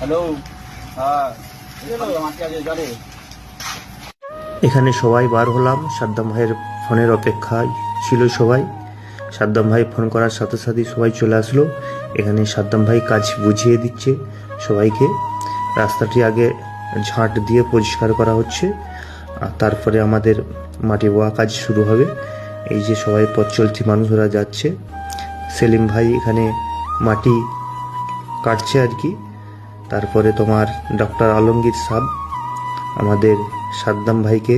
Hello. হ্যাঁ, জানে এখানে সবাই বার হলাম। সাদ্দাম ভাইয়ের ফোনের অপেক্ষায় ছিল সবাই। সাদ্দাম ভাই ফোন করার সাথে সাথেই সবাই চলে আসলো। এখানে সাদ্দাম ভাই কাজ বুঝিয়ে দিচ্ছে সবাইকে। রাস্তাটি আগে ঝাঁট দিয়ে পরিষ্কার করা হচ্ছে, আর তারপরে আমাদের মাটি বোয়া কাজ শুরু হবে। এই যে সবাই পথ চলতি মানুষরা যাচ্ছে। সেলিম ভাই এখানে মাটি কাটছে আর কি। তারপরে তোমার ডক্টর আলমগীর সাহেব আমাদের সাদ্দাম ভাইকে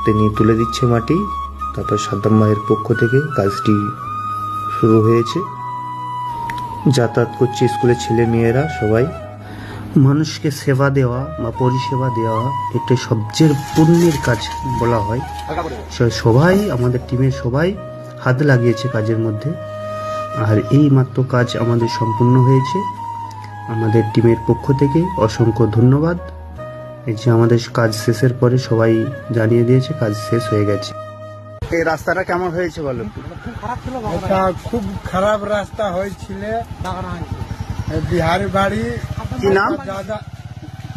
তিনি তুলে দিচ্ছে মাটি। তারপর সাদ্দাম ভাইয়ের পক্ষ থেকে কাজটি শুরু হয়েছে। যাতায়াত করছে স্কুলের ছেলে মেয়েরা সবাই। মানুষকে সেবা দেওয়া বা পরিষেবা দেওয়া এটা সবচেয়ে পুণ্যের কাজ বলা হয়। সবাই আমাদের টিমের সবাই হাত লাগিয়েছে কাজের মধ্যে, আর এই মাত্র কাজ আমাদের সম্পূর্ণ হয়েছে। আমাদের টিমের পক্ষ থেকে অসংখ্য ধন্যবাদ। এই যে আমাদের কাজ শেষের পরে সবাই জানিয়ে দিয়েছে কাজ শেষ হয়ে গেছে। এই রাস্তাটা কেমন হয়েছে বলো? এটা খুব খারাপ রাস্তা হয়েছিল। বিহারি বাড়ি। কি নাম? দাদা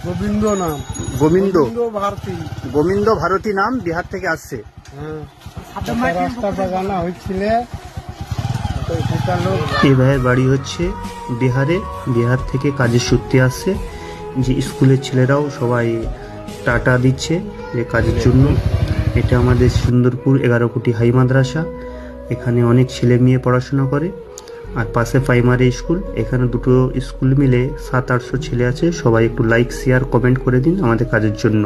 গোবিন্দ নাম। গোবিন্দ ভারতী। গোবিন্দ ভারতী নাম, বিহার থেকে আসছে। হ্যাঁ, রাস্তা বাগানো হয়েছিল। এই ভাইয়ের বাড়ি হচ্ছে বিহারে। বিহার থেকে কাজের সূত্রে আসছে। যে স্কুলের ছেলেরাও সবাই টাটা দিচ্ছে যে কাজের জন্য। এটা আমাদের সুন্দরপুর 11 কোটি হাই মাদ্রাসা। এখানে অনেক ছেলে মেয়ে পড়াশোনা করে, আর পাশে প্রাইমারি স্কুল। এখানে দুটো স্কুল মিলে 700-800 ছেলে আছে। সবাই একটু লাইক শেয়ার কমেন্ট করে দিন আমাদের কাজের জন্য।